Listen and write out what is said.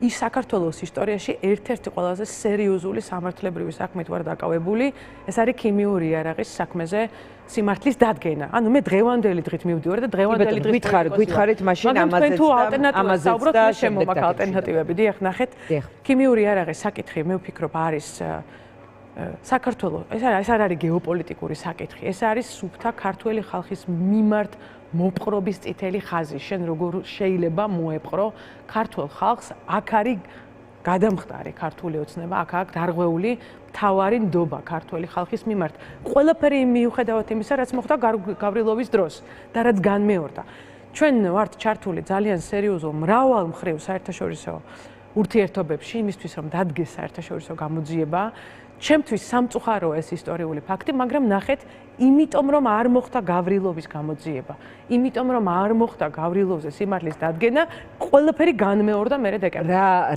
ის საქართველოს ისტორიაში ერთ-ერთი ყველაზე სერიოზული სამართლებრივი საქმით ვარ დაკავებული, ეს არის ქიმიური იარაღის საქმეზე სიმართლის დადგენა. ანუ მე დღევანდელი დღით მივდივარ და დღევანდელი დღით გითხარით მაშინ ამაზეც და შემომაქვს ალტერნატივები. დიახ, ნახეთ. ქიმიური იარაღის საკითხი მე ვფიქრობ არის საქართველოს, ეს არ არის გეოპოლიტიკური საკითხი, ეს არის სუფთა ქართველი ხალხის მიმართ მოპყრობის წითელი ხაზი. შენ როგორ შეიძლება მოეპყრო ქართულ ხალხს? აქ არის გადამხდარი ქართული ოცნება, აქ აქვს დარღვეული მთავარი ნდობა ქართველი ხალხის მიმართ. ყველაფერი მიუხედავად იმისა, რაც მოხდა გავრილოვის დროს და რაც განმეორდა. ჩვენ ვართ ჩართული ძალიან სერიოზულ მრავალ მხრივ საერთაშორისო ურთიერთობებში იმისთვის, რომ დადგეს საერთაშორისო გამოძიება. ჩემთვის სამწუხაროა ეს ისტორიული ფაქტი, მაგრამ ნახეთ, იმიტომ რომ არ მოხდა გავრილოვის გამოძიება, იმიტომ რომ არ მოხდა გავრილოვზე სიმართლის დადგენა, ყველაფერი განმეორდა მერე დეკემბერში.